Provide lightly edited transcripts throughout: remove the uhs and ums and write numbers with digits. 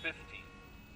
15,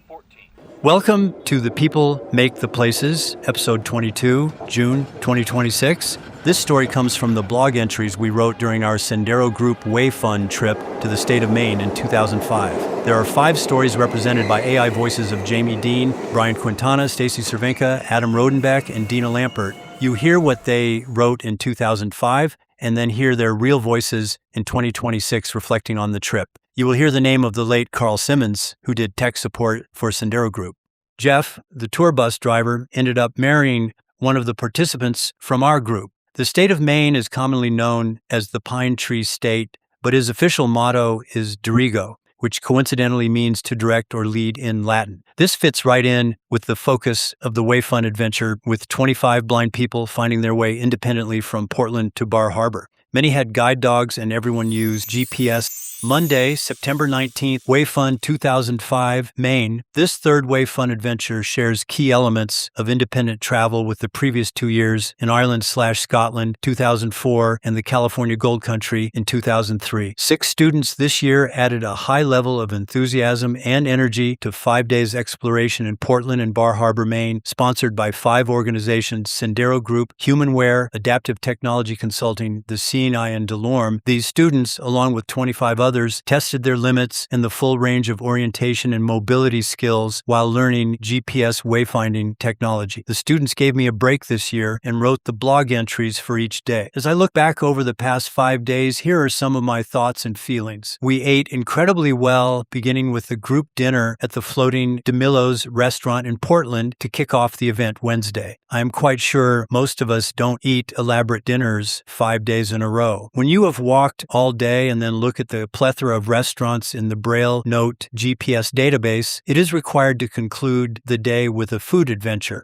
14. Welcome to The People Make the Places, episode 22, June 2026. This story comes from the blog entries we wrote during our Sendero WayFun trip to the state of Maine in 2005. There are 5 stories represented by AI voices of Jamie Dean, Brian Quintana, Stacy Cervenka, Adam Rodenbeck, and Denna Lampert. You hear what they wrote in 2005, and then hear their real voices in 2026 reflecting on the trip. You will hear the name of the late Carl Simmons, who did tech support for Sendero Group. Jeff, the tour bus driver, ended up marrying one of the participants from our group. The state of Maine is commonly known as the Pine Tree State, but his official motto is Dirigo, which coincidentally means to direct or lead in Latin. This fits right in with the focus of the WayFun adventure, with 25 blind people finding their way independently from Portland to Bar Harbor. Many had guide dogs and everyone used GPS. Monday, September 19th, WayFun 2005, Maine. This third WayFun adventure shares key elements of independent travel with the previous 2 years in Ireland/Scotland, 2004, and the California Gold Country in 2003. 6 students this year added a high level of enthusiasm and energy to 5 days exploration in Portland and Bar Harbor, Maine, sponsored by 5 organizations: Sendero Group, Humanware, Adaptive Technology Consulting, the Seeing Eye, and Delorme. These students, along with 25 others, tested their limits and the full range of orientation and mobility skills while learning GPS wayfinding technology. The students gave me a break this year and wrote the blog entries for each day. As I look back over the past 5 days, here are some of my thoughts and feelings. We ate incredibly well, beginning with the group dinner at the floating DeMillo's restaurant in Portland to kick off the event Wednesday. I am quite sure most of us don't eat elaborate dinners 5 days in a row. When you have walked all day and then look at the plethora of restaurants in the Braille Note GPS database, it is required to conclude the day with a food adventure.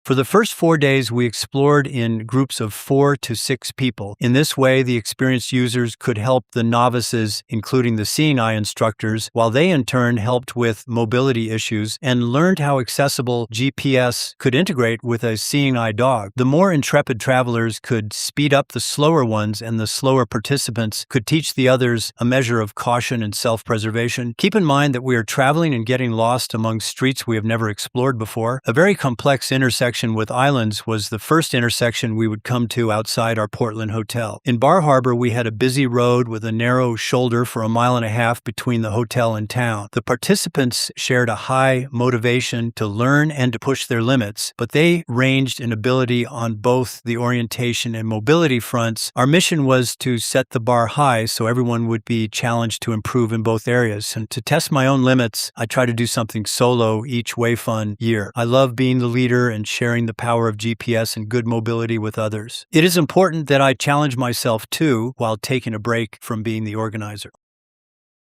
For the first 4 days, we explored in groups of 4 to 6 people. In this way, the experienced users could help the novices, including the Seeing Eye instructors, while they in turn helped with mobility issues and learned how accessible GPS could integrate with a Seeing Eye dog. The more intrepid travelers could speed up the slower ones, and the slower participants could teach the others a measure of caution and self-preservation. Keep in mind that we are traveling and getting lost among streets we have never explored before. A very complex intersection with islands was the first intersection we would come to outside our Portland hotel. In Bar Harbor, we had a busy road with a narrow shoulder for 1.5 miles between the hotel and town. The participants shared a high motivation to learn and to push their limits, but they ranged in ability on both the orientation and mobility fronts. Our mission was to set the bar high so everyone would be challenged to improve in both areas. And to test my own limits, I try to do something solo each WayFun year. I love being the leader and sharing the power of GPS and good mobility with others. It is important that I challenge myself too while taking a break from being the organizer.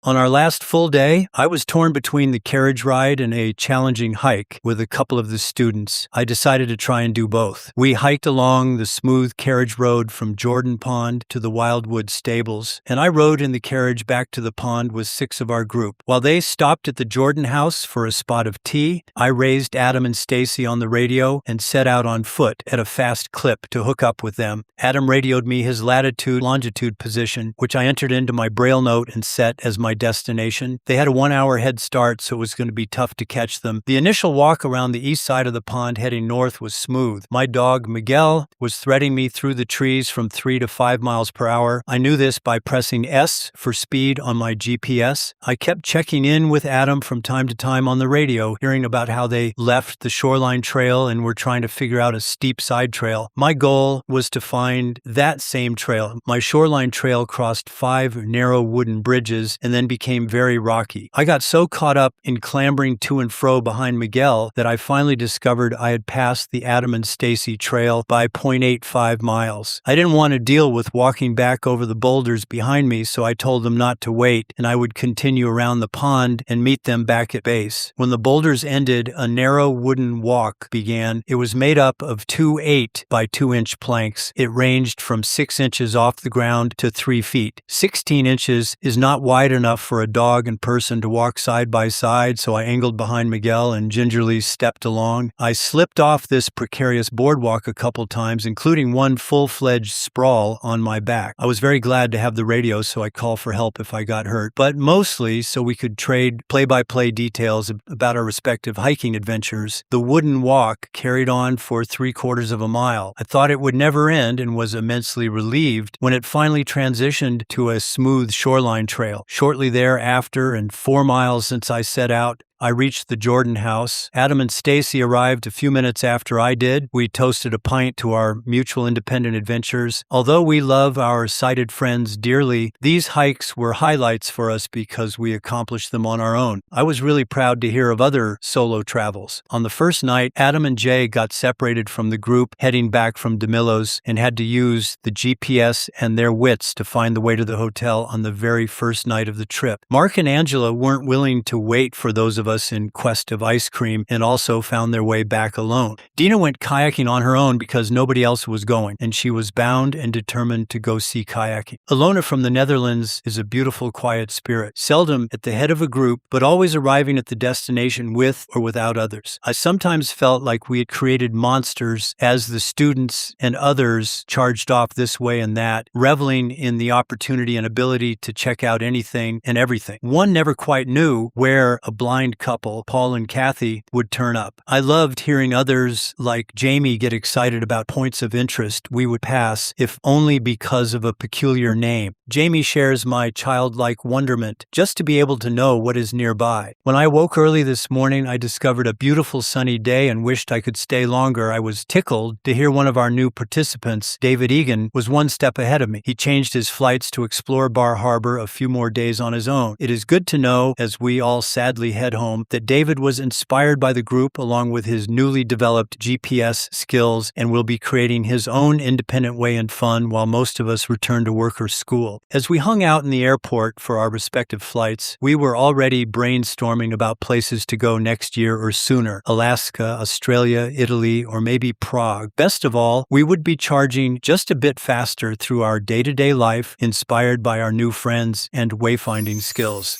On our last full day, I was torn between the carriage ride and a challenging hike with a couple of the students. I decided to try and do both. We hiked along the smooth carriage road from Jordan Pond to the Wildwood Stables, and I rode in the carriage back to the pond with 6 of our group. While they stopped at the Jordan house for a spot of tea, I raised Adam and Stacy on the radio and set out on foot at a fast clip to hook up with them. Adam radioed me his latitude-longitude position, which I entered into my Braille note and set as my destination. They had a 1-hour head start, so it was going to be tough to catch them. The initial walk around the east side of the pond heading north was smooth. My dog, Miguel, was threading me through the trees from 3 to 5 miles per hour. I knew this by pressing S for speed on my GPS. I kept checking in with Adam from time to time on the radio, hearing about how they left the shoreline trail and were trying to figure out a steep side trail. My goal was to find that same trail. My shoreline trail crossed 5 narrow wooden bridges and then became very rocky. I got so caught up in clambering to and fro behind Miguel that I finally discovered I had passed the Adam and Stacy trail by 0.85 miles. I didn't want to deal with walking back over the boulders behind me, so I told them not to wait, and I would continue around the pond and meet them back at base. When the boulders ended, a narrow wooden walk began. It was made up of 2 8 by 2 inch planks. It ranged from 6 inches off the ground to 3 feet. 16 inches is not wide enough enough for a dog and person to walk side by side, so I angled behind Miguel and gingerly stepped along. I slipped off this precarious boardwalk a couple times, including one full-fledged sprawl on my back. I was very glad to have the radio, so I called for help if I got hurt, but mostly so we could trade play-by-play details about our respective hiking adventures. The wooden walk carried on for 3/4 of a mile. I thought it would never end and was immensely relieved when it finally transitioned to a smooth shoreline trail. Shortly thereafter, and 4 miles since I set out, I reached the Jordan house. Adam and Stacy arrived a few minutes after I did. We toasted a pint to our mutual independent adventures. Although we love our sighted friends dearly, these hikes were highlights for us because we accomplished them on our own. I was really proud to hear of other solo travels. On the first night, Adam and Jay got separated from the group heading back from DeMillo's and had to use the GPS and their wits to find the way to the hotel on the very first night of the trip. Mark and Angela weren't willing to wait for those of us in quest of ice cream and also found their way back alone. Dina went kayaking on her own because nobody else was going, and she was bound and determined to go see kayaking. Ilona from the Netherlands is a beautiful, quiet spirit, seldom at the head of a group, but always arriving at the destination with or without others. I sometimes felt like we had created monsters as the students and others charged off this way and that, reveling in the opportunity and ability to check out anything and everything. One never quite knew where a blind couple, Paul and Kathy, would turn up. I loved hearing others like Jamie get excited about points of interest we would pass, if only because of a peculiar name. Jamie shares my childlike wonderment just to be able to know what is nearby. When I woke early this morning, I discovered a beautiful sunny day and wished I could stay longer. I was tickled to hear one of our new participants, David Egan, was one step ahead of me. He changed his flights to explore Bar Harbor a few more days on his own. It is good to know, as we all sadly head home, that David was inspired by the group along with his newly developed GPS skills and will be creating his own independent way and fun while most of us return to work or school. As we hung out in the airport for our respective flights, we were already brainstorming about places to go next year or sooner: Alaska, Australia, Italy, or maybe Prague. Best of all, we would be charging just a bit faster through our day-to-day life, inspired by our new friends and wayfinding skills.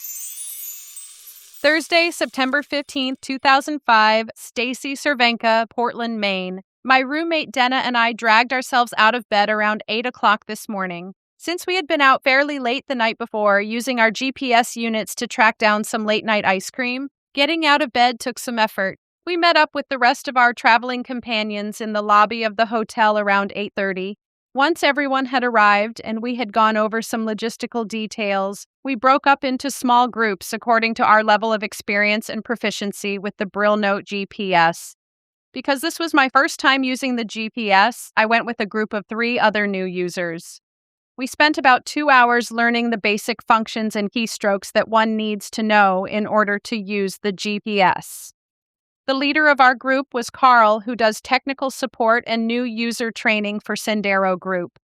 Thursday, September 15th, 2005, Stacy Cervenka, Portland, Maine. My roommate Denna and I dragged ourselves out of bed around 8 o'clock this morning. Since we had been out fairly late the night before, using our GPS units to track down some late-night ice cream, getting out of bed took some effort. We met up with the rest of our traveling companions in the lobby of the hotel around 8:30. Once everyone had arrived and we had gone over some logistical details, we broke up into small groups according to our level of experience and proficiency with the Brill Note GPS. Because this was my first time using the GPS, I went with a group of 3 other new users. We spent about 2 hours learning the basic functions and keystrokes that one needs to know in order to use the GPS. The leader of our group was Carl, who does technical support and new user training for Sendero Group.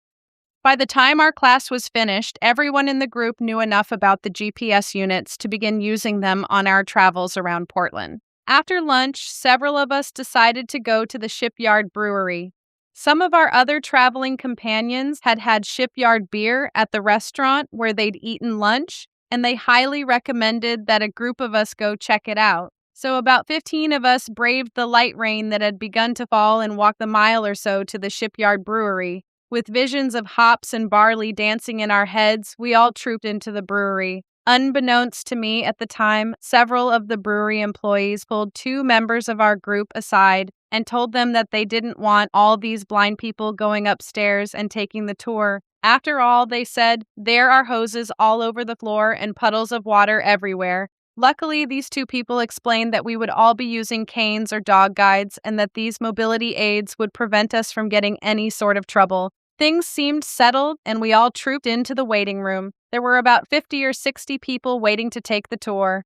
By the time our class was finished, everyone in the group knew enough about the GPS units to begin using them on our travels around Portland. After lunch, several of us decided to go to the Shipyard Brewery. Some of our other traveling companions had had Shipyard beer at the restaurant where they'd eaten lunch, and they highly recommended that a group of us go check it out. So about 15 of us braved the light rain that had begun to fall and walked the mile or so to the Shipyard Brewery. With visions of hops and barley dancing in our heads, we all trooped into the brewery. Unbeknownst to me at the time, several of the brewery employees pulled 2 members of our group aside and told them that they didn't want all these blind people going upstairs and taking the tour. After all, they said, there are hoses all over the floor and puddles of water everywhere. Luckily, these 2 people explained that we would all be using canes or dog guides and that these mobility aids would prevent us from getting any sort of trouble. Things seemed settled, and we all trooped into the waiting room. There were about 50 or 60 people waiting to take the tour.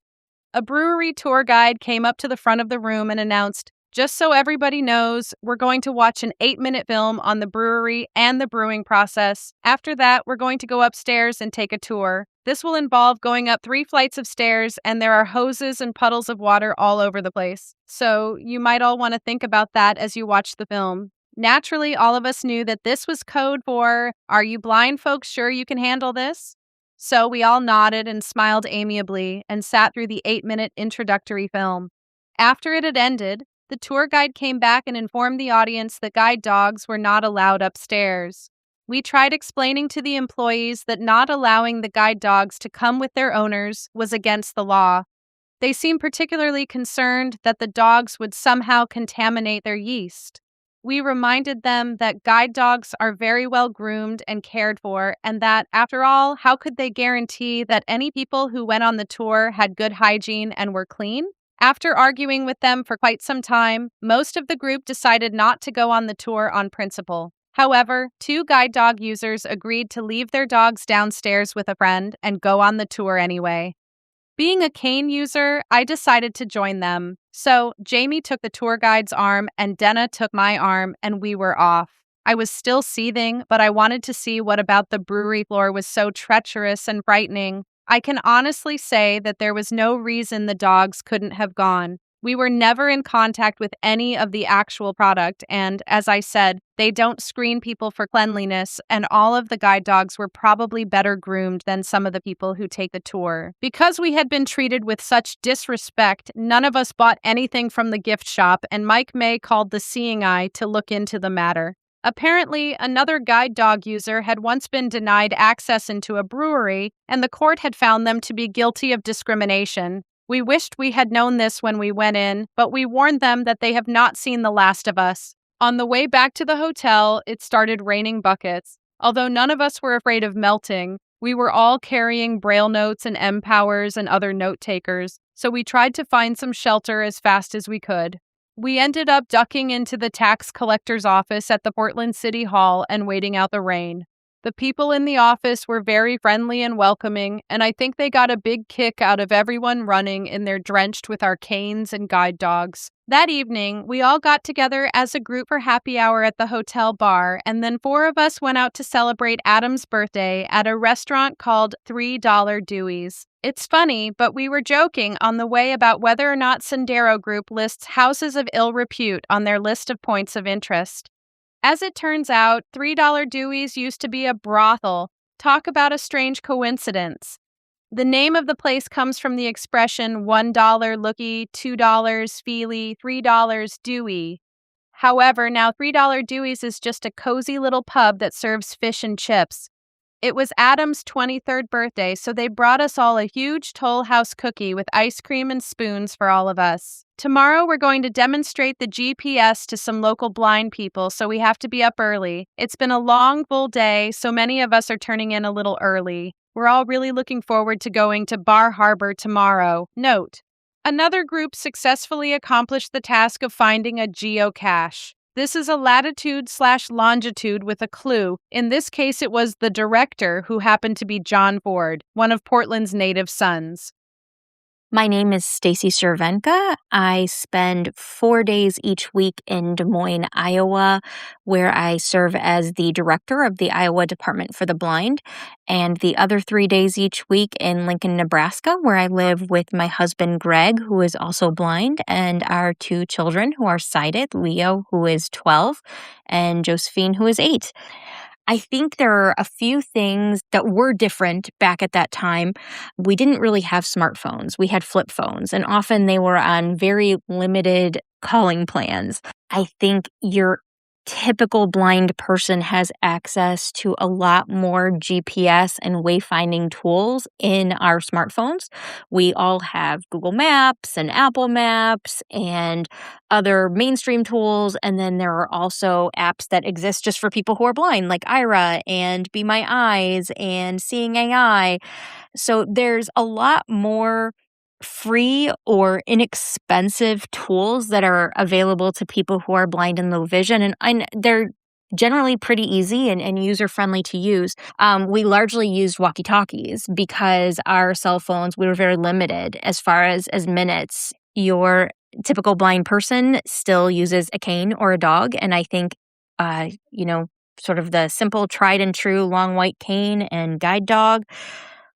A brewery tour guide came up to the front of the room and announced, "Just so everybody knows, we're going to watch an 8-minute film on the brewery and the brewing process. After that, we're going to go upstairs and take a tour. This will involve going up 3 flights of stairs, and there are hoses and puddles of water all over the place. So you might all want to think about that as you watch the film." Naturally, all of us knew that this was code for, "Are you blind folks sure you can handle this?" So we all nodded and smiled amiably and sat through the 8-minute introductory film. After it had ended, the tour guide came back and informed the audience that guide dogs were not allowed upstairs. We tried explaining to the employees that not allowing the guide dogs to come with their owners was against the law. They seemed particularly concerned that the dogs would somehow contaminate their yeast. We reminded them that guide dogs are very well groomed and cared for, and that, after all, how could they guarantee that any people who went on the tour had good hygiene and were clean? After arguing with them for quite some time, most of the group decided not to go on the tour on principle. However, 2 guide dog users agreed to leave their dogs downstairs with a friend and go on the tour anyway. Being a cane user, I decided to join them. So Jamie took the tour guide's arm and Denna took my arm, and we were off. I was still seething, but I wanted to see what about the brewery floor was so treacherous and frightening. I can honestly say that there was no reason the dogs couldn't have gone. We were never in contact with any of the actual product, and as I said, they don't screen people for cleanliness, and all of the guide dogs were probably better groomed than some of the people who take the tour. Because we had been treated with such disrespect, none of us bought anything from the gift shop, and Mike May called the Seeing Eye to look into the matter. Apparently, another guide dog user had once been denied access into a brewery, and the court had found them to be guilty of discrimination. We wished we had known this when we went in, but we warned them that they have not seen the last of us. On the way back to the hotel, it started raining buckets. Although none of us were afraid of melting, we were all carrying Braille notes and M-Powers and other note takers, so we tried to find some shelter as fast as we could. We ended up ducking into the tax collector's office at the Portland City Hall and waiting out the rain. The people in the office were very friendly and welcoming, and I think they got a big kick out of everyone running in their drenched with our canes and guide dogs. That evening, we all got together as a group for happy hour at the hotel bar, and then 4 of us went out to celebrate Adam's birthday at a restaurant called $3 Dewey's. It's funny, but we were joking on the way about whether or not Sendero Group lists houses of ill repute on their list of points of interest. As it turns out, $3 Dewey's used to be a brothel. Talk about a strange coincidence. The name of the place comes from the expression $1 looky, $2 feely, $3 Dewey. However, now $3 Dewey's is just a cozy little pub that serves fish and chips. It was Adam's 23rd birthday, so they brought us all a huge Toll House cookie with ice cream and spoons for all of us. Tomorrow we're going to demonstrate the GPS to some local blind people, so we have to be up early. It's been a long, full day, so many of us are turning in a little early. We're all really looking forward to going to Bar Harbor tomorrow. Note: another group successfully accomplished the task of finding a geocache. This is a latitude/longitude with a clue. In this case, it was the director, who happened to be John Ford, one of Portland's native sons. My name is Stacy Cervenka. I spend 4 days each week in Des Moines, Iowa, where I serve as the director of the Iowa Department for the Blind, and the other 3 days each week in Lincoln, Nebraska, where I live with my husband, Greg, who is also blind, and our 2 children who are sighted, Leo, who is 12, and Josephine, who is 8. I think there are a few things that were different back at that time. We didn't really have smartphones. We had flip phones, and often they were on very limited calling plans. I think your typical blind person has access to a lot more GPS and wayfinding tools in our smartphones. We all have Google Maps and Apple Maps and other mainstream tools, and then there are also apps that exist just for people who are blind, like Ira and Be My Eyes and Seeing AI. So there's a lot more free or inexpensive tools that are available to people who are blind and low vision, and they're generally pretty easy and user-friendly to use. We largely used walkie-talkies because our cell phones, we were very limited as far as minutes. Your typical blind person still uses a cane or a dog, and I think, sort of the simple tried and true long white cane and guide dog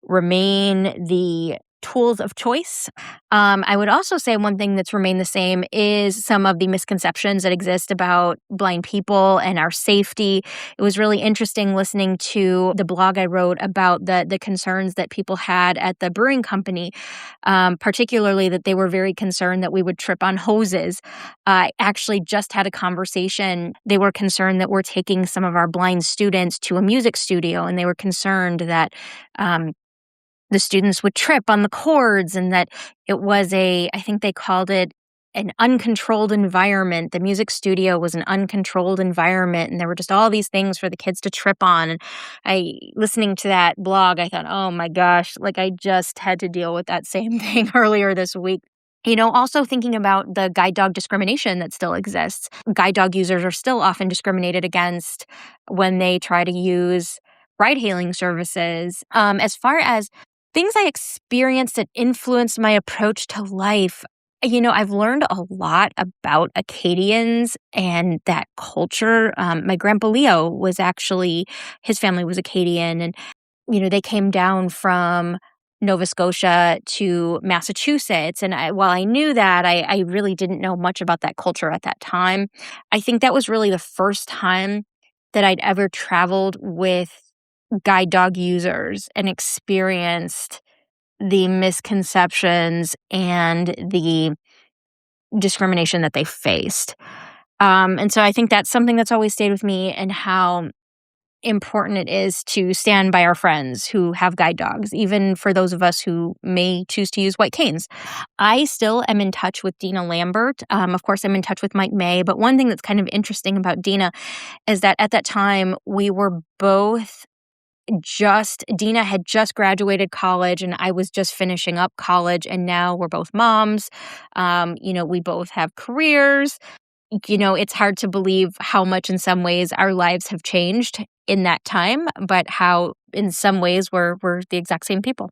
remain the tools of choice. I would also say one thing that's remained the same is some of the misconceptions that exist about blind people and our safety. It was really interesting listening to the blog I wrote about the concerns that people had at the brewing company, particularly that they were very concerned that we would trip on hoses. I actually just had a conversation. They were concerned that we're taking some of our blind students to a music studio, and they were concerned that the students would trip on the chords and that it was I think they called it an uncontrolled environment. The music studio was an uncontrolled environment, and there were just all these things for the kids to trip on. And listening to that blog, I thought, oh my gosh, like I just had to deal with that same thing earlier this week. Also thinking about the guide dog discrimination that still exists. Guide dog users are still often discriminated against when they try to use ride-hailing services. As far as things I experienced that influenced my approach to life, I've learned a lot about Acadians and that culture. My grandpa Leo his family was Acadian, and, they came down from Nova Scotia to Massachusetts. And while I knew that, I really didn't know much about that culture at that time. I think that was really the first time that I'd ever traveled with guide dog users and experienced the misconceptions and the discrimination that they faced. And so I think that's something that's always stayed with me, and how important it is to stand by our friends who have guide dogs, even for those of us who may choose to use white canes. I still am in touch with Denna Lampert. Of course, I'm in touch with Mike May. But one thing that's kind of interesting about Denna is that at that time, we were both Denna had just graduated college and I was just finishing up college, and now we're both moms. We both have careers. It's hard to believe how much in some ways our lives have changed in that time, but how in some ways we're the exact same people.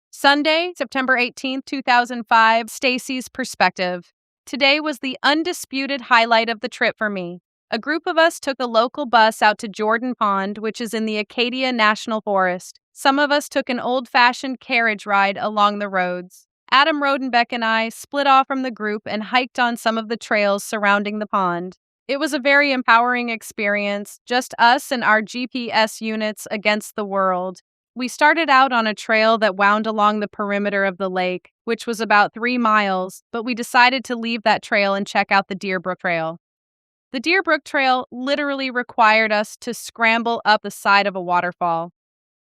Sunday, September 18th, 2005, Stacy's perspective. Today was the undisputed highlight of the trip for me. A group of us took a local bus out to Jordan Pond, which is in the Acadia National Forest. Some of us took an old-fashioned carriage ride along the roads. Adam Rodenbeck and I split off from the group and hiked on some of the trails surrounding the pond. It was a very empowering experience, just us and our GPS units against the world. We started out on a trail that wound along the perimeter of the lake, which was about 3 miles, but we decided to leave that trail and check out the Deer Brook Trail. The Deer Brook Trail literally required us to scramble up the side of a waterfall.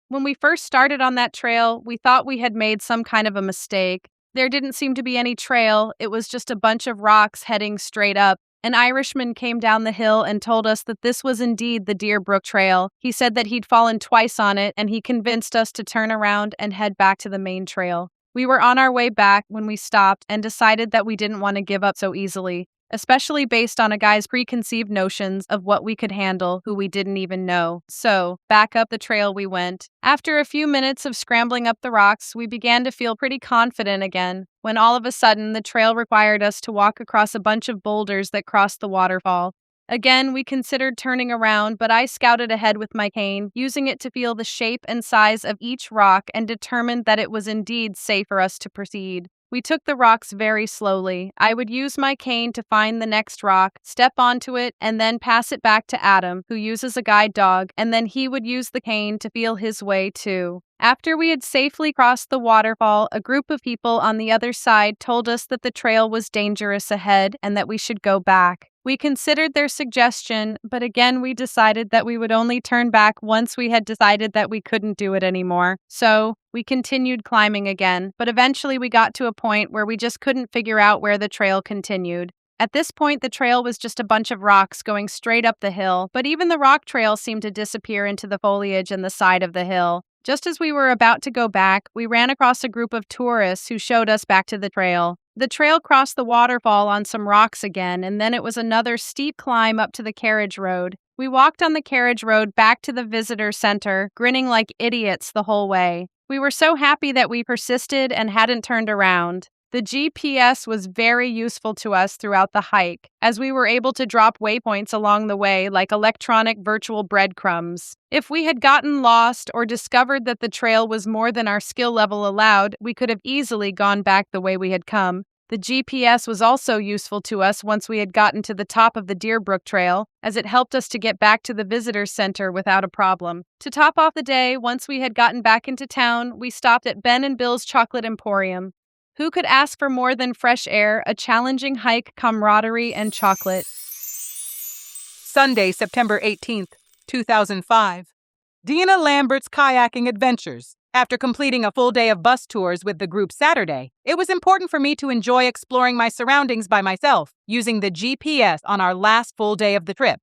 When we first started on that trail, we thought we had made some kind of a mistake. There didn't seem to be any trail, it was just a bunch of rocks heading straight up. An Irishman came down the hill and told us that this was indeed the Deer Brook Trail. He said that he'd fallen twice on it, and he convinced us to turn around and head back to the main trail. We were on our way back when we stopped and decided that we didn't want to give up so easily, especially based on a guy's preconceived notions of what we could handle who we didn't even know. So, back up the trail we went. After a few minutes of scrambling up the rocks, we began to feel pretty confident again, when all of a sudden the trail required us to walk across a bunch of boulders that crossed the waterfall. Again, we considered turning around, but I scouted ahead with my cane, using it to feel the shape and size of each rock, and determined that it was indeed safe for us to proceed. We took the rocks very slowly. I would use my cane to find the next rock, step onto it, and then pass it back to Adam, who uses a guide dog, and then he would use the cane to feel his way too. After we had safely crossed the waterfall, a group of people on the other side told us that the trail was dangerous ahead and that we should go back. We considered their suggestion, but again we decided that we would only turn back once we had decided that we couldn't do it anymore. So, we continued climbing again, but eventually we got to a point where we just couldn't figure out where the trail continued. At this point, the trail was just a bunch of rocks going straight up the hill, but even the rock trail seemed to disappear into the foliage in the side of the hill. Just as we were about to go back, we ran across a group of tourists who showed us back to the trail. The trail crossed the waterfall on some rocks again, and then it was another steep climb up to the carriage road. We walked on the carriage road back to the visitor center, grinning like idiots the whole way. We were so happy that we persisted and hadn't turned around. The GPS was very useful to us throughout the hike, as we were able to drop waypoints along the way like electronic virtual breadcrumbs. If we had gotten lost or discovered that the trail was more than our skill level allowed, we could have easily gone back the way we had come. The GPS was also useful to us once we had gotten to the top of the Deer Brook Trail, as it helped us to get back to the visitor center without a problem. To top off the day, once we had gotten back into town, we stopped at Ben and Bill's Chocolate Emporium. Who could ask for more than fresh air, a challenging hike, camaraderie, and chocolate? Sunday, September 18th, 2005. Denna Lampert's kayaking adventures. After completing a full day of bus tours with the group Saturday, it was important for me to enjoy exploring my surroundings by myself, using the GPS on our last full day of the trip.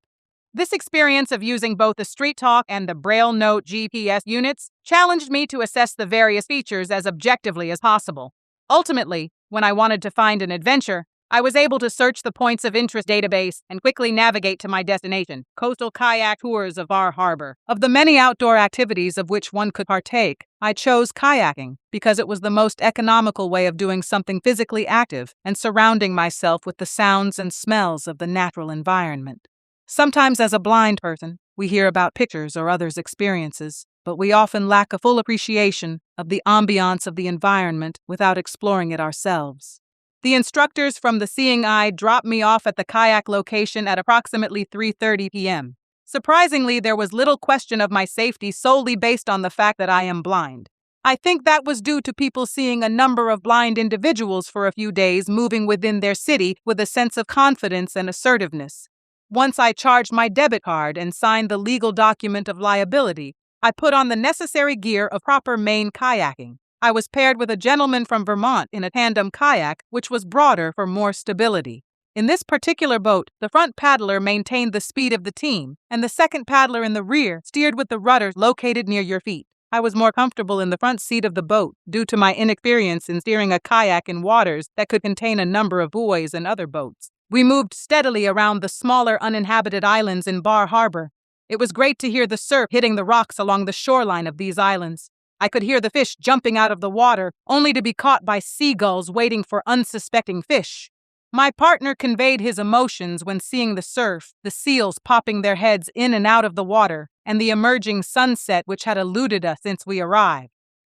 This experience of using both the Street Talk and the Braille Note GPS units challenged me to assess the various features as objectively as possible. Ultimately, when I wanted to find an adventure, I was able to search the points of interest database and quickly navigate to my destination, coastal kayak tours of Bar Harbor. Of the many outdoor activities of which one could partake, I chose kayaking because it was the most economical way of doing something physically active and surrounding myself with the sounds and smells of the natural environment. Sometimes as a blind person, we hear about pictures or others' experiences, but we often lack a full appreciation of the ambiance of the environment without exploring it ourselves. The instructors from the Seeing Eye dropped me off at the kayak location at approximately 3:30 p.m. Surprisingly, there was little question of my safety solely based on the fact that I am blind. I think that was due to people seeing a number of blind individuals for a few days moving within their city with a sense of confidence and assertiveness. Once I charged my debit card and signed the legal document of liability, I put on the necessary gear of proper Maine kayaking. I was paired with a gentleman from Vermont in a tandem kayak, which was broader for more stability. In this particular boat, the front paddler maintained the speed of the team, and the second paddler in the rear steered with the rudder located near your feet. I was more comfortable in the front seat of the boat due to my inexperience in steering a kayak in waters that could contain a number of buoys and other boats. We moved steadily around the smaller uninhabited islands in Bar Harbor. It was great to hear the surf hitting the rocks along the shoreline of these islands. I could hear the fish jumping out of the water, only to be caught by seagulls waiting for unsuspecting fish. My partner conveyed his emotions when seeing the surf, the seals popping their heads in and out of the water, and the emerging sunset which had eluded us since we arrived.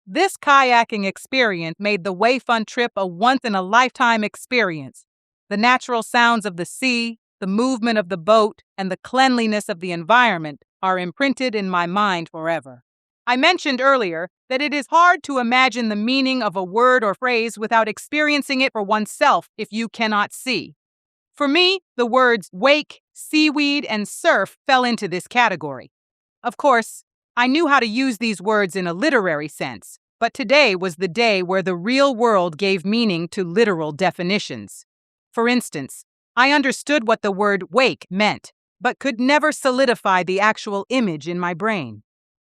This kayaking experience made the WayFun trip a once-in-a-lifetime experience. The natural sounds of the sea, the movement of the boat, and the cleanliness of the environment are imprinted in my mind forever. I mentioned earlier that it is hard to imagine the meaning of a word or phrase without experiencing it for oneself if you cannot see. For me, the words wake, seaweed, and surf fell into this category. Of course, I knew how to use these words in a literary sense, but today was the day where the real world gave meaning to literal definitions. For instance, I understood what the word wake meant, but could never solidify the actual image in my brain.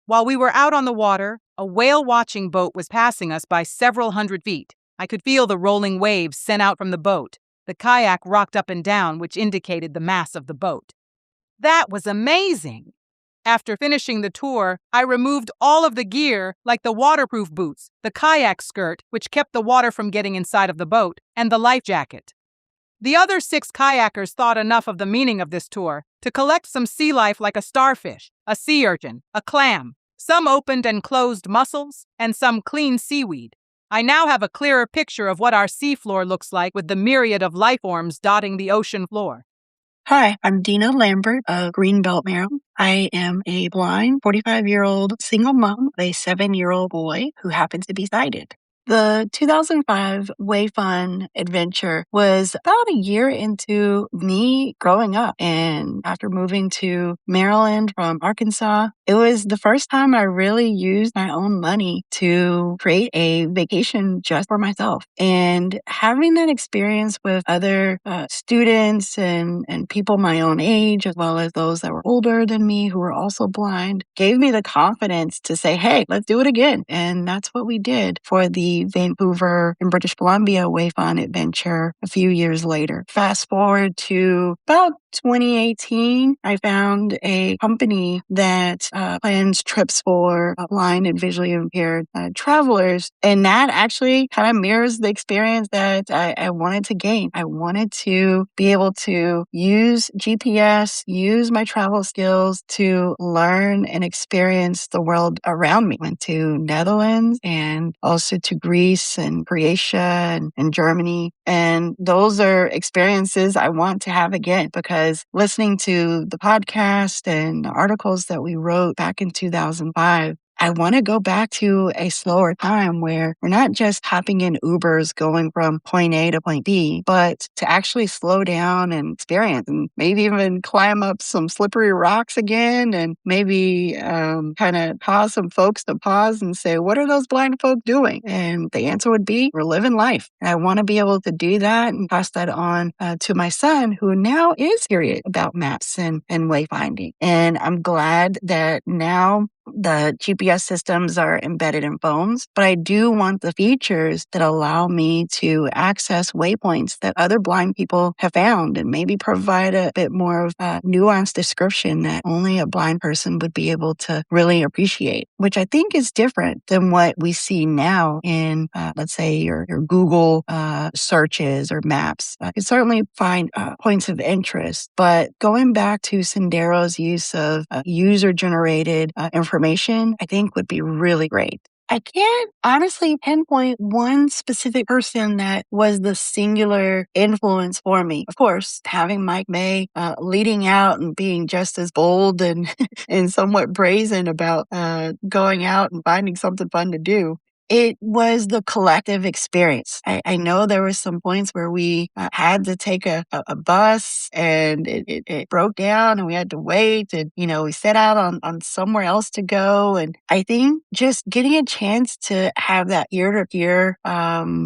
While we were out on the water, a whale-watching boat was passing us by several hundred feet. I could feel the rolling waves sent out from the boat. The kayak rocked up and down, which indicated the mass of the boat. That was amazing! After finishing the tour, I removed all of the gear, like the waterproof boots, the kayak skirt, which kept the water from getting inside of the boat, and the life jacket. The other 6 kayakers thought enough of the meaning of this tour to collect some sea life like a starfish, a sea urchin, a clam, some opened and closed mussels, and some clean seaweed. I now have a clearer picture of what our seafloor looks like with the myriad of life forms dotting the ocean floor. Hi, I'm Denna Lampert of Greenbelt, Maryland. I am a blind 45-year-old single mom of a 7-year-old boy who happens to be sighted. The 2005 WayFun adventure was about a year into me growing up. And after moving to Maryland from Arkansas, it was the first time I really used my own money to create a vacation just for myself. And having that experience with other students and people my own age, as well as those that were older than me who were also blind, gave me the confidence to say, hey, let's do it again. And that's what we did for the the Vancouver and British Columbia WayFun adventure a few years later. Fast forward to about 2018, I found a company that plans trips for blind and visually impaired travelers. And that actually kind of mirrors the experience that I wanted to gain. I wanted to be able to use GPS, use my travel skills to learn and experience the world around me. Went to Netherlands and also to Greece and Croatia and Germany. And those are experiences I want to have again, because listening to the podcast and the articles that we wrote back in 2005, I want to go back to a slower time where we're not just hopping in Ubers going from point A to point B, but to actually slow down and experience and maybe even climb up some slippery rocks again, and maybe kind of cause some folks to pause and say, what are those blind folk doing? And the answer would be, we're living life. And I want to be able to do that and pass that on to my son, who now is serious about maps and wayfinding. And I'm glad that now the GPS systems are embedded in phones, but I do want the features that allow me to access waypoints that other blind people have found, and maybe provide a bit more of a nuanced description that only a blind person would be able to really appreciate, which I think is different than what we see now in, let's say, your Google searches or maps. You can certainly find points of interest, but going back to Sendero's use of user-generated information, I think would be really great. I can't honestly pinpoint one specific person that was the singular influence for me. Of course, having Mike May leading out and being just as bold and, and somewhat brazen about going out and finding something fun to do. It was the collective experience. I know there were some points where we had to take a bus and it broke down and we had to wait, and, we set out on somewhere else to go. And I think just getting a chance to have that ear-to-ear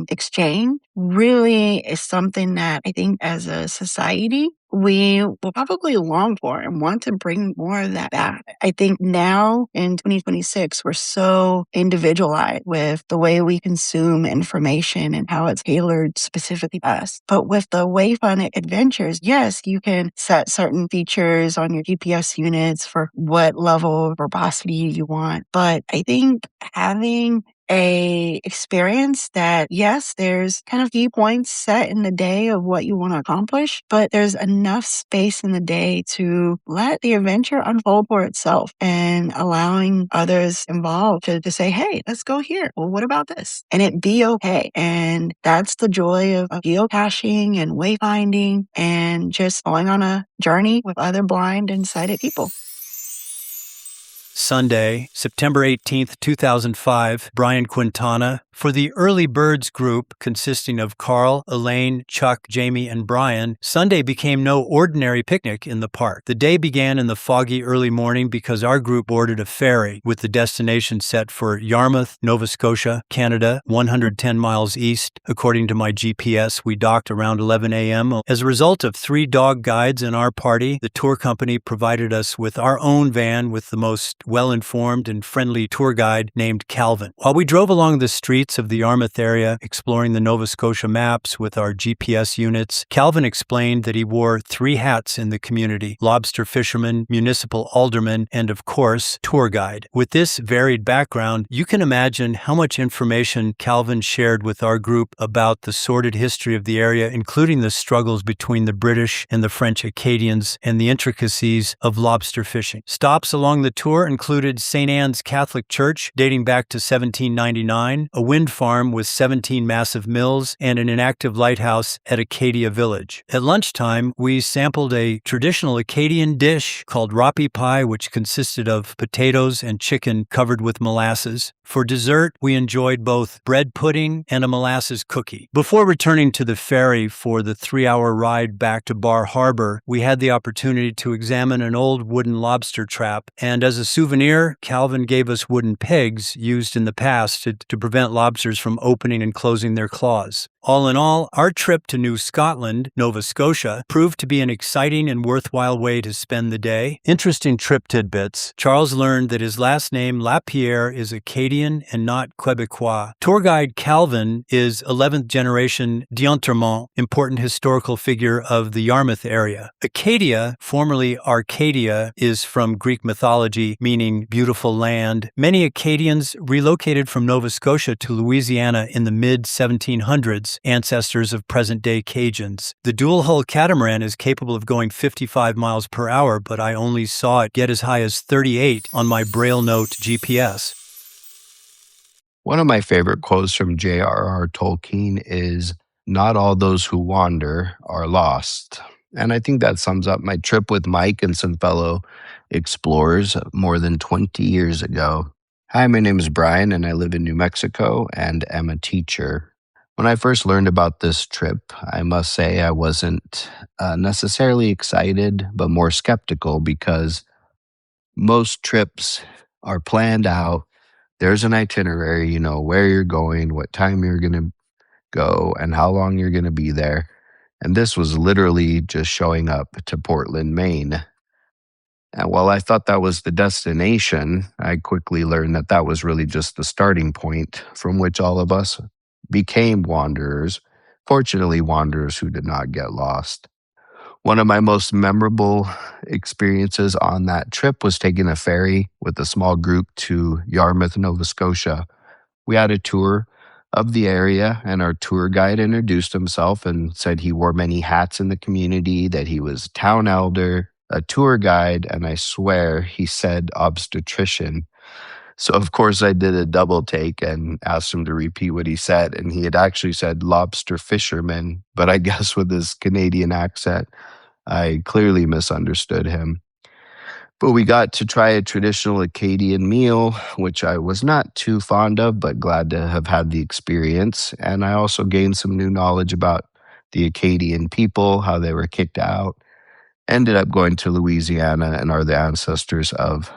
exchange really is something that I think as a society we will probably long for and want to bring more of that back. I think now in 2026, we're so individualized with the way we consume information and how it's tailored specifically to us. But with the WayFun adventures, yes, you can set certain features on your GPS units for what level of verbosity you want. But I think having a experience that, yes, there's kind of key points set in the day of what you want to accomplish, but there's enough space in the day to let the adventure unfold for itself, and allowing others involved to say, hey, let's go here. Well, what about this? And it be okay. And that's the joy of geocaching and wayfinding and just going on a journey with other blind and sighted people. Sunday, September 18th, 2005, Brian Quintana. For the Early Birds group, consisting of Carl, Elaine, Chuck, Jamie, and Brian, Sunday became no ordinary picnic in the park. The day began in the foggy early morning because our group boarded a ferry with the destination set for Yarmouth, Nova Scotia, Canada, 110 miles east. According to my GPS, we docked around 11 a.m. As a result of 3 dog guides in our party, the tour company provided us with our own van with the most well-informed and friendly tour guide named Calvin. While we drove along the streets of the Yarmouth area, exploring the Nova Scotia maps with our GPS units, Calvin explained that he wore 3 hats in the community: lobster fisherman, municipal alderman, and of course, tour guide. With this varied background, you can imagine how much information Calvin shared with our group about the sordid history of the area, including the struggles between the British and the French Acadians and the intricacies of lobster fishing. Stops along the tour included St. Anne's Catholic Church, dating back to 1799, a wind farm with 17 massive mills, and an inactive lighthouse at Acadia Village. At lunchtime, we sampled a traditional Acadian dish called rapi pie, which consisted of potatoes and chicken covered with molasses. For dessert, we enjoyed both bread pudding and a molasses cookie. Before returning to the ferry for the 3-hour ride back to Bar Harbor, we had the opportunity to examine an old wooden lobster trap, and as a souvenir, Calvin gave us wooden pegs used in the past to prevent lobsters from opening and closing their claws. All in all, our trip to New Scotland, Nova Scotia, proved to be an exciting and worthwhile way to spend the day. Interesting trip tidbits. Charles learned that his last name, Lapierre, is Acadian and not Quebecois. Tour guide Calvin is 11th generation d'Entremont, important historical figure of the Yarmouth area. Acadia, formerly Arcadia, is from Greek mythology, meaning beautiful land. Many Acadians relocated from Nova Scotia to Louisiana in the mid-1700s, ancestors of present-day Cajuns. The dual-hull catamaran is capable of going 55 miles per hour, but I only saw it get as high as 38 on my Braille Note GPS. One of my favorite quotes from J.R.R. Tolkien is, "Not all those who wander are lost." And I think that sums up my trip with Mike and some fellow explorers more than 20 years ago. Hi, my name is Brian, and I live in New Mexico and am a teacher. When I first learned about this trip, I must say I wasn't necessarily excited, but more skeptical because most trips are planned out. There's an itinerary, you know, where you're going, what time you're going to go, and how long you're going to be there. And this was literally just showing up to Portland, Maine. And while I thought that was the destination, I quickly learned that that was really just the starting point from which all of us became wanderers, fortunately, wanderers who did not get lost. One of my most memorable experiences on that trip was taking a ferry with a small group to Yarmouth, Nova Scotia. We had a tour of the area, and our tour guide introduced himself and said he wore many hats in the community, that he was a town elder, a tour guide, and I swear he said obstetrician. So, of course, I did a double take and asked him to repeat what he said, and he had actually said lobster fisherman, but I guess with his Canadian accent, I clearly misunderstood him. But we got to try a traditional Acadian meal, which I was not too fond of, but glad to have had the experience. And I also gained some new knowledge about the Acadian people, how they were kicked out. Ended up going to Louisiana and are the ancestors of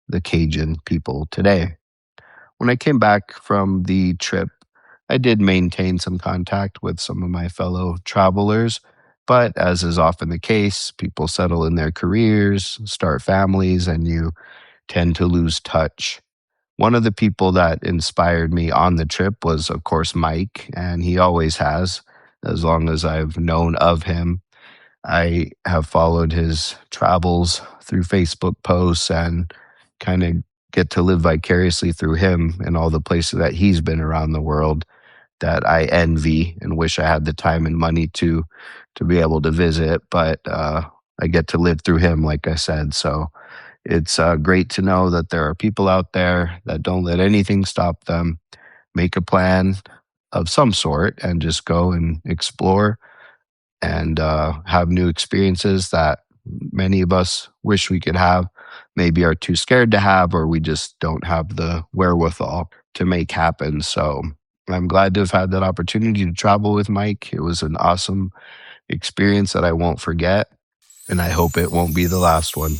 the Cajun people today. When I came back from the trip, I did maintain some contact with some of my fellow travelers, but as is often the case, people settle in their careers, start families, and you tend to lose touch. One of the people that inspired me on the trip was, of course, Mike, and he always has, as long as I've known of him. I have followed his travels through Facebook posts and kind of get to live vicariously through him and all the places that he's been around the world that I envy and wish I had the time and money to be able to visit. But I get to live through him, like I said. So it's great to know that there are people out there that don't let anything stop them, make a plan of some sort, and just go and explore and have new experiences that many of us wish we could have, maybe are too scared to have, or we just don't have the wherewithal to make happen. So I'm glad to have had that opportunity to travel with Mike. It was an awesome experience that I won't forget, and I hope it won't be the last one.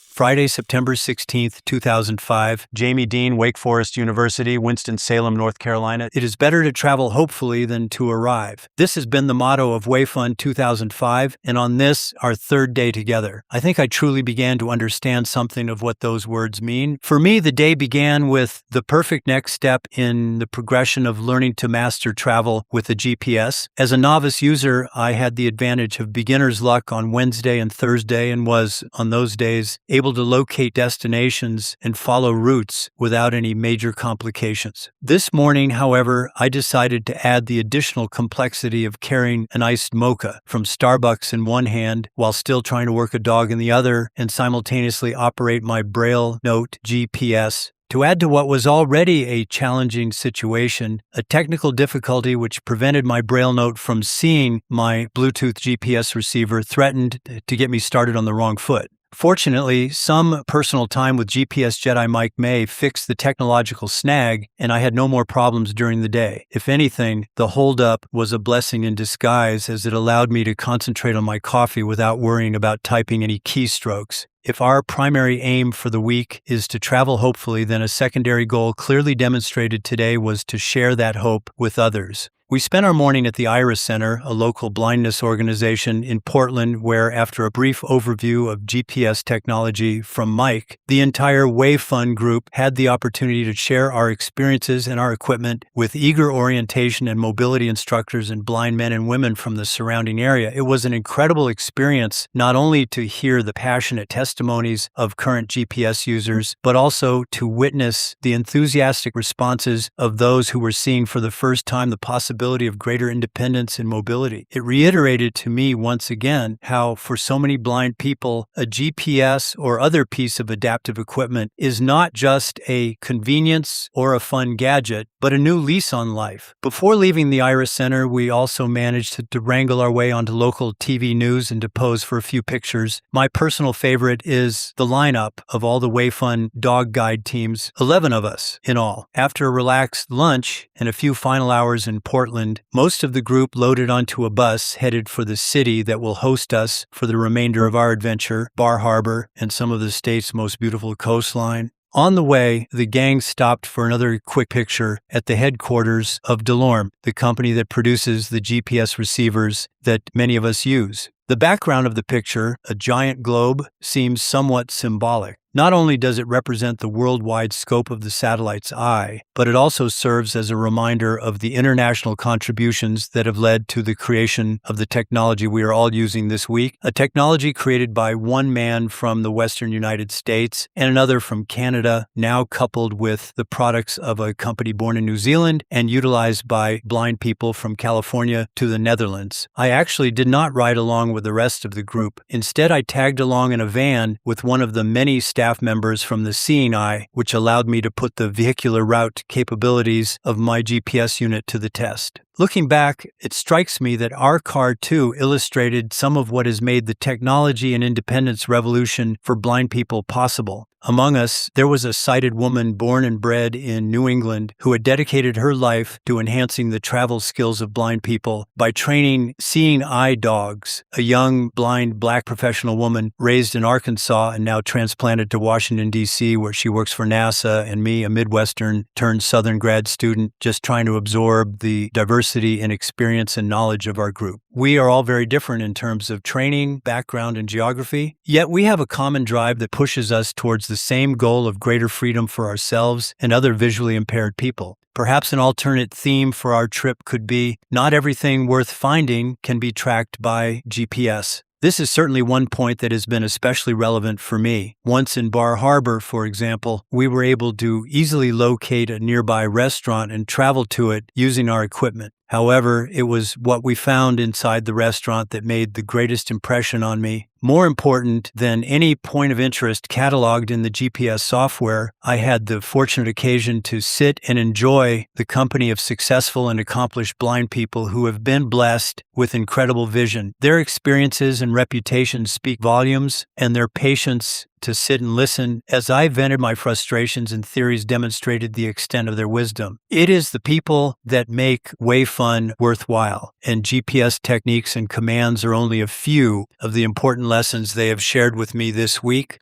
Friday, September 16th, 2005, Jamie Dean, Wake Forest University, Winston-Salem, North Carolina. It is better to travel hopefully than to arrive. This has been the motto of WayFun 2005, and on this, our third day together, I think I truly began to understand something of what those words mean. For me, the day began with the perfect next step in the progression of learning to master travel with a GPS. As a novice user, I had the advantage of beginner's luck on Wednesday and Thursday and was, on those days, able to locate destinations and follow routes without any major complications. This morning, however, I decided to add the additional complexity of carrying an iced mocha from Starbucks in one hand while still trying to work a dog in the other and simultaneously operate my Braille Note GPS. To add to what was already a challenging situation, a technical difficulty which prevented my Braille Note from seeing my Bluetooth GPS receiver threatened to get me started on the wrong foot. Fortunately, some personal time with GPS Jedi Mike May fixed the technological snag, and I had no more problems during the day. If anything, the holdup was a blessing in disguise as it allowed me to concentrate on my coffee without worrying about typing any keystrokes. If our primary aim for the week is to travel hopefully, then a secondary goal clearly demonstrated today was to share that hope with others. We spent our morning at the Iris Center, a local blindness organization in Portland, where, after a brief overview of GPS technology from Mike, the entire WayFun group had the opportunity to share our experiences and our equipment with eager orientation and mobility instructors and blind men and women from the surrounding area. It was an incredible experience, not only to hear the passionate testimonies of current GPS users, but also to witness the enthusiastic responses of those who were seeing for the first time the possibility of greater independence and mobility. It reiterated to me once again how, for so many blind people, a GPS or other piece of adaptive equipment is not just a convenience or a fun gadget, but a new lease on life. Before leaving the Iris Center, we also managed to wrangle our way onto local TV news and to pose for a few pictures. My personal favorite is the lineup of all the WayFun dog guide teams, 11 of us in all. After a relaxed lunch and a few final hours in Portland, most of the group loaded onto a bus headed for the city that will host us for the remainder of our adventure, Bar Harbor and some of the state's most beautiful coastline. On the way, the gang stopped for another quick picture at the headquarters of Delorme, the company that produces the GPS receivers that many of us use. The background of the picture, a giant globe, seems somewhat symbolic. Not only does it represent the worldwide scope of the satellite's eye, but it also serves as a reminder of the international contributions that have led to the creation of the technology we are all using this week, a technology created by one man from the Western United States and another from Canada, now coupled with the products of a company born in New Zealand and utilized by blind people from California to the Netherlands. I actually did not ride along with the rest of the group. Instead, I tagged along in a van with one of the many staff members from the Seeing Eye, which allowed me to put the vehicular route capabilities of my GPS unit to the test. Looking back, it strikes me that our car too illustrated some of what has made the technology and independence revolution for blind people possible. Among us, there was a sighted woman born and bred in New England who had dedicated her life to enhancing the travel skills of blind people by training Seeing Eye dogs, a young, blind, black professional woman raised in Arkansas and now transplanted to Washington, D.C., where she works for NASA, and me, a Midwestern turned Southern grad student, just trying to absorb the diversity and experience and knowledge of our group. We are all very different in terms of training, background, and geography, yet we have a common drive that pushes us towards the same goal of greater freedom for ourselves and other visually impaired people. Perhaps an alternate theme for our trip could be, not everything worth finding can be tracked by GPS. This is certainly one point that has been especially relevant for me. Once in Bar Harbor, for example, we were able to easily locate a nearby restaurant and travel to it using our equipment. However, it was what we found inside the restaurant that made the greatest impression on me. More important than any point of interest cataloged in the GPS software, I had the fortunate occasion to sit and enjoy the company of successful and accomplished blind people who have been blessed with incredible vision. Their experiences and reputations speak volumes, and their patience to sit and listen as I vented my frustrations and theories demonstrated the extent of their wisdom. It is the people that make WayFun worthwhile, and GPS techniques and commands are only a few of the important lessons they have shared with me this week.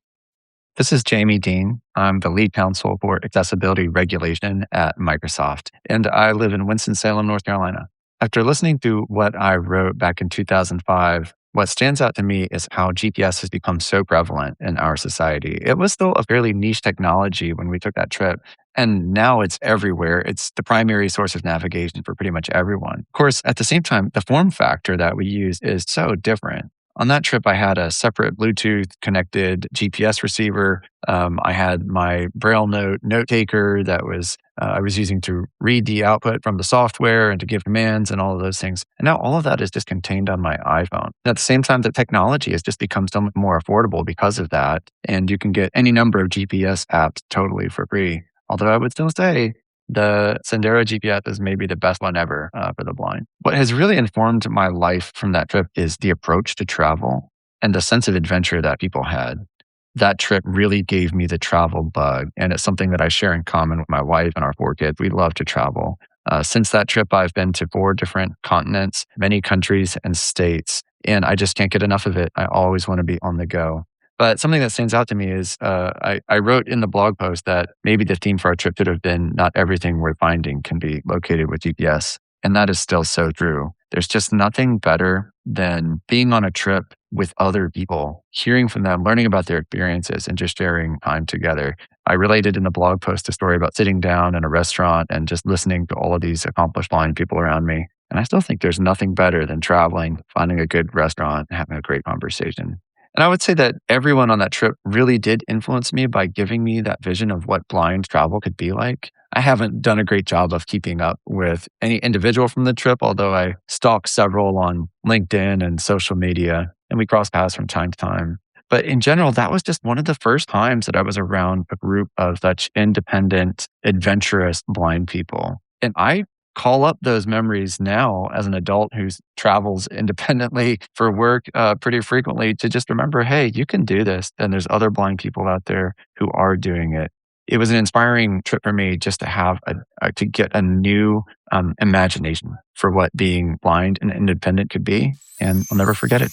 This is Jamie Dean. I'm the lead counsel for accessibility regulation at Microsoft, and I live in Winston-Salem, North Carolina. After listening to what I wrote back in 2005, what stands out to me is how GPS has become so prevalent in our society. It was still a fairly niche technology when we took that trip, and now it's everywhere. It's the primary source of navigation for pretty much everyone. Of course, at the same time, the form factor that we use is so different. On that trip, I had a separate Bluetooth connected GPS receiver. I had my Braille note taker that I was using to read the output from the software and to give commands and all of those things. And now all of that is just contained on my iPhone. And at the same time, the technology has just become so much more affordable because of that. And you can get any number of GPS apps totally for free. Although I would still say the Sendero GPS is maybe the best one ever for the blind. What has really informed my life from that trip is the approach to travel and the sense of adventure that people had. That trip really gave me the travel bug, and it's something that I share in common with my wife and our 4 kids. We love to travel. Since that trip, I've been to 4 different continents, many countries and states, and I just can't get enough of it. I always want to be on the go. But something that stands out to me is I wrote in the blog post that maybe the theme for our trip should have been not everything worth finding can be located with GPS. And that is still so true. There's just nothing better than being on a trip with other people, hearing from them, learning about their experiences, and just sharing time together. I related in the blog post a story about sitting down in a restaurant and just listening to all of these accomplished blind people around me. And I still think there's nothing better than traveling, finding a good restaurant, and having a great conversation. And I would say that everyone on that trip really did influence me by giving me that vision of what blind travel could be like. I haven't done a great job of keeping up with any individual from the trip, although I stalk several on LinkedIn and social media, and we cross paths from time to time. But in general, that was just one of the first times that I was around a group of such independent, adventurous blind people. And I call up those memories now as an adult who travels independently for work pretty frequently to just remember, hey, you can do this. And there's other blind people out there who are doing it. It was an inspiring trip for me just to have to get a new imagination for what being blind and independent could be. And I'll never forget it.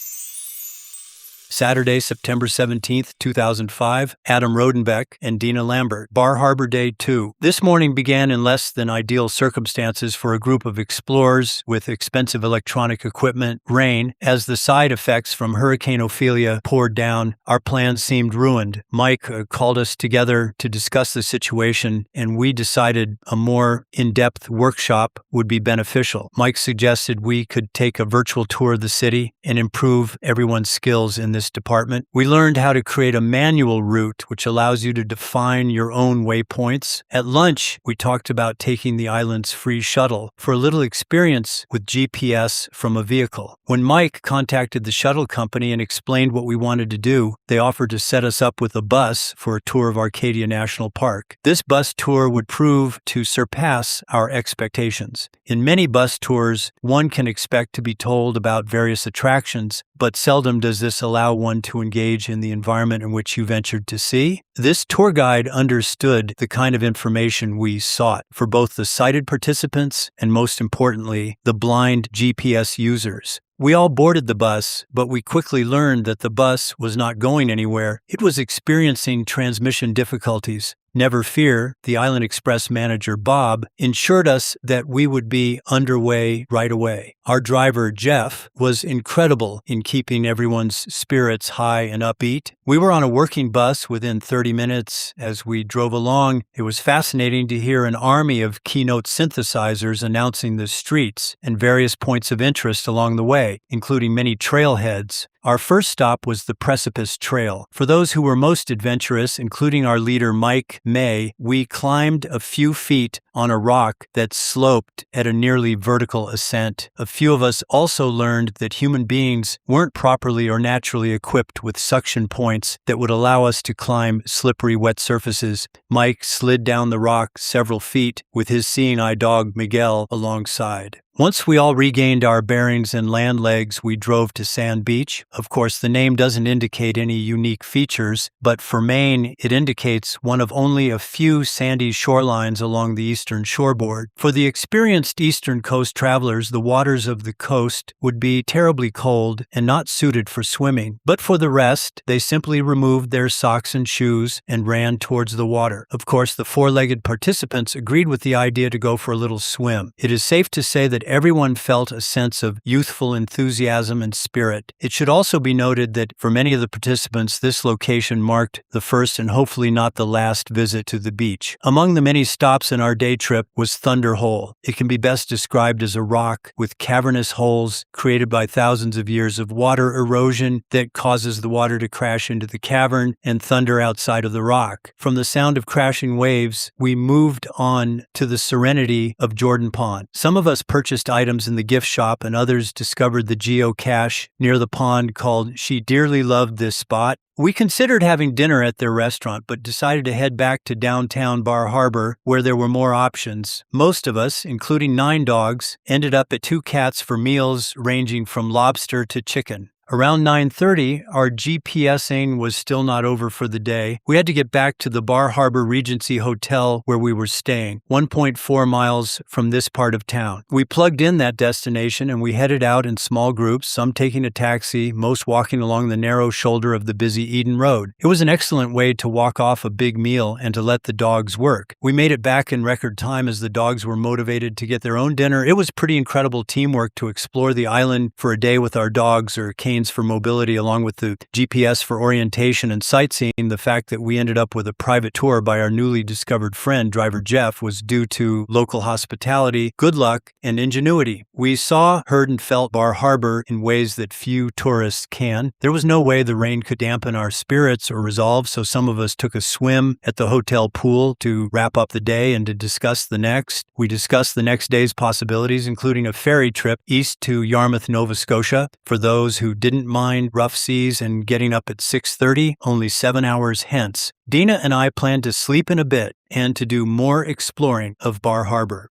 Saturday, September 17th, 2005, Adam Rodenbeck and Denna Lampert, Bar Harbor Day 2. This morning began in less than ideal circumstances for a group of explorers with expensive electronic equipment. Rain, as the side effects from Hurricane Ophelia poured down, our plans seemed ruined. Mike called us together to discuss the situation, and we decided a more in-depth workshop would be beneficial. Mike suggested we could take a virtual tour of the city and improve everyone's skills in this department. We learned how to create a manual route, which allows you to define your own waypoints. At lunch, we talked about taking the island's free shuttle for a little experience with GPS from a vehicle. When Mike contacted the shuttle company and explained what we wanted to do, they offered to set us up with a bus for a tour of Arcadia National Park. This bus tour would prove to surpass our expectations. In many bus tours, one can expect to be told about various attractions, but seldom does this allow one to engage in the environment in which you ventured to see. This tour guide understood the kind of information we sought for both the sighted participants and, most importantly, the blind GPS users. We all boarded the bus, but we quickly learned that the bus was not going anywhere. It was experiencing transmission difficulties. Never fear, the Island Express manager, Bob, ensured us that we would be underway right away. Our driver, Jeff, was incredible in keeping everyone's spirits high and upbeat. We were on a working bus within 30 minutes. As we drove along, it was fascinating to hear an army of keynote synthesizers announcing the streets and various points of interest along the way, including many trailheads. Our first stop was the Precipice Trail. For those who were most adventurous, including our leader Mike May, we climbed a few feet on a rock that sloped at a nearly vertical ascent. A few of us also learned that human beings weren't properly or naturally equipped with suction points that would allow us to climb slippery, wet surfaces. Mike slid down the rock several feet with his seeing eye dog Miguel alongside. Once we all regained our bearings and land legs, we drove to Sand Beach. Of course, the name doesn't indicate any unique features, but for Maine, it indicates one of only a few sandy shorelines along the eastern shoreboard. For the experienced eastern coast travelers, the waters of the coast would be terribly cold and not suited for swimming. But for the rest, they simply removed their socks and shoes and ran towards the water. Of course, the four-legged participants agreed with the idea to go for a little swim. It is safe to say that everyone felt a sense of youthful enthusiasm and spirit. It should also be noted that for many of the participants, this location marked the first and hopefully not the last visit to the beach. Among the many stops in our day trip was Thunder Hole. It can be best described as a rock with cavernous holes created by thousands of years of water erosion that causes the water to crash into the cavern and thunder outside of the rock. From the sound of crashing waves, we moved on to the serenity of Jordan Pond. Some of us purchased items in the gift shop, and others discovered the geocache near the pond called She Dearly Loved This Spot. We considered having dinner at their restaurant, but decided to head back to downtown Bar Harbor, where there were more options. Most of us, including 9 dogs, ended up at 2 Cats for meals ranging from lobster to chicken. Around 9:30, our GPSing was still not over for the day. We had to get back to the Bar Harbor Regency Hotel where we were staying, 1.4 miles from this part of town. We plugged in that destination and we headed out in small groups, some taking a taxi, most walking along the narrow shoulder of the busy Eden Road. It was an excellent way to walk off a big meal and to let the dogs work. We made it back in record time as the dogs were motivated to get their own dinner. It was pretty incredible teamwork to explore the island for a day with our dogs, or canes for mobility, along with the GPS for orientation and sightseeing. The fact that we ended up with a private tour by our newly discovered friend, driver Jeff, was due to local hospitality, good luck, and ingenuity. We saw, heard, and felt Bar Harbor in ways that few tourists can. There was no way the rain could dampen our spirits or resolve, so some of us took a swim at the hotel pool to wrap up the day and to discuss the next. We discussed the next day's possibilities, including a ferry trip east to Yarmouth, Nova Scotia, for those who didn't mind rough seas and getting up at 6:30, only 7 hours hence. Dina and I plan to sleep in a bit and to do more exploring of Bar Harbor.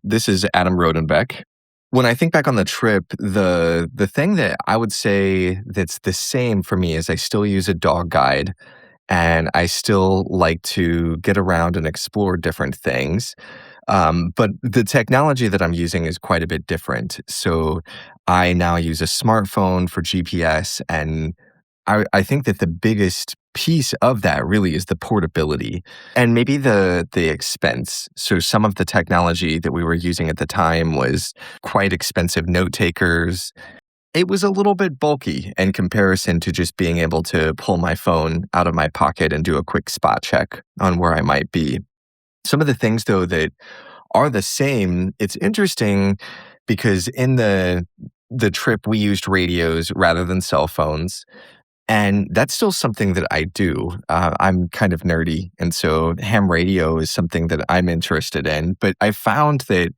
This is Adam Rodenbeck. When I think back on the trip, the thing that I would say that's the same for me is I still use a dog guide, and I still like to get around and explore different things. But the technology that I'm using is quite a bit different. So I now use a smartphone for GPS, and I think that the biggest piece of that really is the portability and maybe the expense. So some of the technology that we were using at the time was quite expensive note takers. It was a little bit bulky in comparison to just being able to pull my phone out of my pocket and do a quick spot check on where I might be. Some of the things, though, that are the same, it's interesting because in the trip, we used radios rather than cell phones. And that's still something that I do. I'm kind of nerdy, and so ham radio is something that I'm interested in. But I found that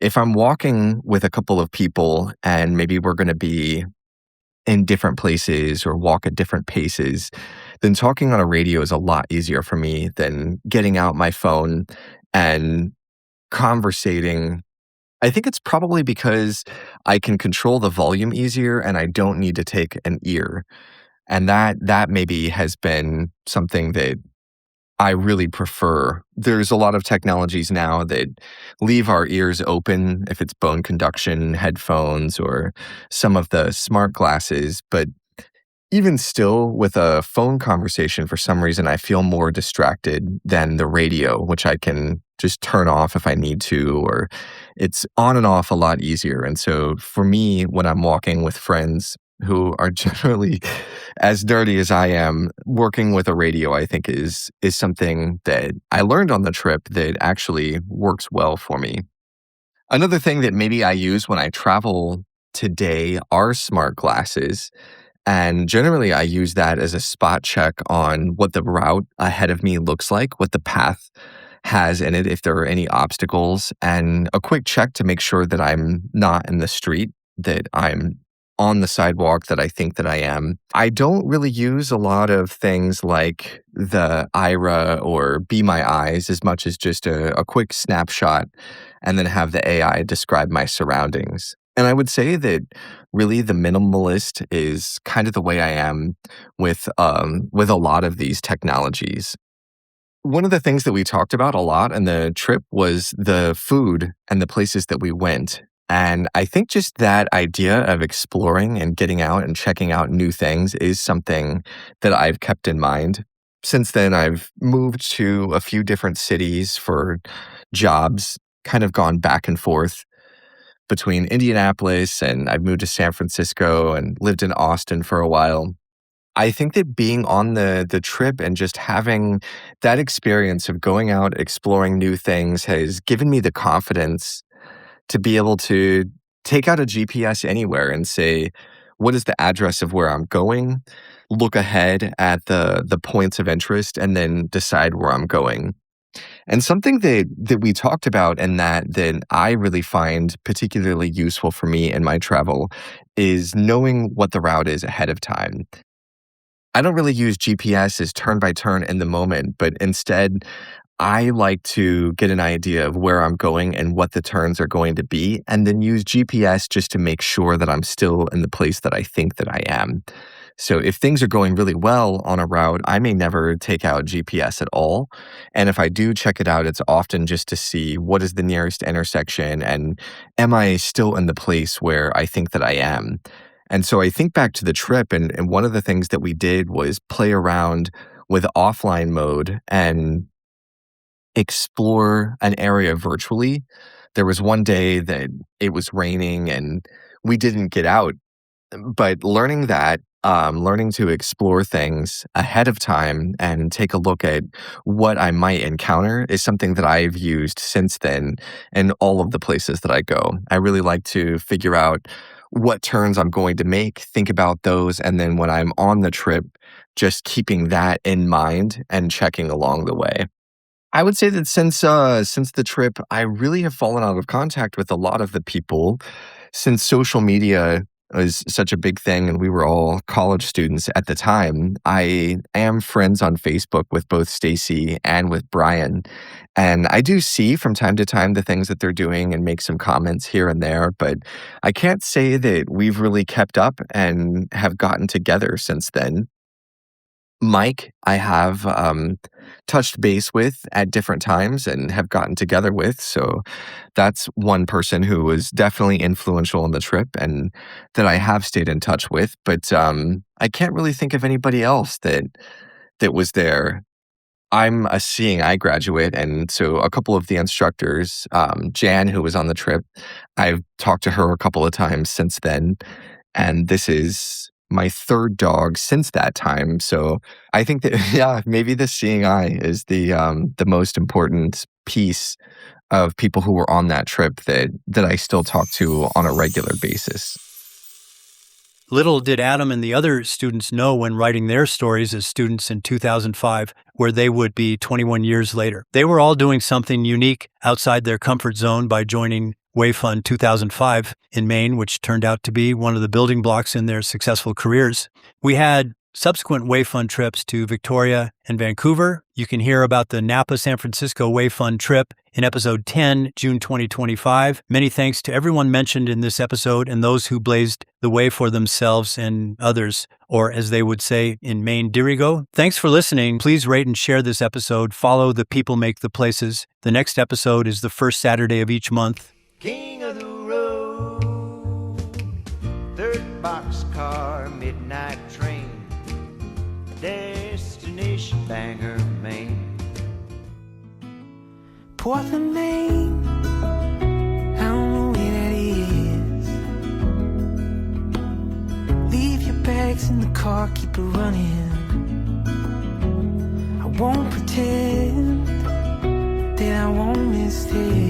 if I'm walking with a couple of people and maybe we're going to be in different places or walk at different paces, then talking on a radio is a lot easier for me than getting out my phone and conversating. I think it's probably because I can control the volume easier and I don't need to take an ear. And that maybe has been something that I really prefer. There's a lot of technologies now that leave our ears open, if it's bone conduction headphones or some of the smart glasses. But even still, with a phone conversation, for some reason, I feel more distracted than the radio, which I can just turn off if I need to, or it's on and off a lot easier. And so for me, when I'm walking with friends who are generally as dirty as I am, working with a radio, I think is something that I learned on the trip that actually works well for me. Another thing that maybe I use when I travel today are smart glasses. And generally, I use that as a spot check on what the route ahead of me looks like, what the path has in it, if there are any obstacles, and a quick check to make sure that I'm not in the street, that I'm on the sidewalk that I think that I am. I don't really use a lot of things like the IRA or Be My Eyes as much as just a quick snapshot and then have the AI describe my surroundings. And I would say that really the minimalist is kind of the way I am with a lot of these technologies. One of the things that we talked about a lot in the trip was the food and the places that we went. And I think just that idea of exploring and getting out and checking out new things is something that I've kept in mind. Since then, I've moved to a few different cities for jobs, kind of gone back and forth between Indianapolis, and I've moved to San Francisco and lived in Austin for a while. I think that being on the trip and just having that experience of going out, exploring new things has given me the confidence to be able to take out a GPS anywhere and say, what is the address of where I'm going? Look ahead at the points of interest and then decide where I'm going. And something that we talked about and that I really find particularly useful for me in my travel is knowing what the route is ahead of time. I don't really use GPS as turn by turn in the moment, but instead I like to get an idea of where I'm going and what the turns are going to be, and then use GPS just to make sure that I'm still in the place that I think that I am. So if things are going really well on a route, I may never take out GPS at all. And if I do check it out, it's often just to see what is the nearest intersection and am I still in the place where I think that I am. And so I think back to the trip, and one of the things that we did was play around with offline mode and explore an area virtually. There was one day that it was raining and we didn't get out, but learning to explore things ahead of time and take a look at what I might encounter is something that I've used since then in all of the places that I go. I really like to figure out what turns I'm going to make, think about those, and then when I'm on the trip, just keeping that in mind and checking along the way. I would say that since the trip, I really have fallen out of contact with a lot of the people since social media was such a big thing and we were all college students at the time. I am friends on Facebook with both Stacy and with Brian. And I do see from time to time the things that they're doing and make some comments here and there, but I can't say that we've really kept up and have gotten together since then. Mike, I have touched base with at different times and have gotten together with. So that's one person who was definitely influential on the trip and that I have stayed in touch with. But I can't really think of anybody else that was there. I'm a seeing eye graduate, and so a couple of the instructors, Jan, who was on the trip, I've talked to her a couple of times since then, and this is my third dog since that time. So I think that yeah, maybe the seeing eye is the most important piece of people who were on that trip that I still talk to on a regular basis. Little did Adam and the other students know when writing their stories as students in 2005, where they would be 21 years later. They were all doing something unique outside their comfort zone by joining WayFun 2005 in Maine, which turned out to be one of the building blocks in their successful careers. We had subsequent WayFun trips to Victoria and Vancouver. You can hear about the Napa San Francisco WayFun trip in episode 10, June 2025. Many thanks to everyone mentioned in this episode and those who blazed the way for themselves and others, or as they would say in Maine, Dirigo. Thanks for listening. Please rate and share this episode. Follow The People Make the Places. The next episode is the first Saturday of each month. King of the road, third boxcar, midnight train, destination Bangor, Maine. Portland, Maine, I don't know where that is. Leave your bags in the car, keep it running. I won't pretend that I won't mistake.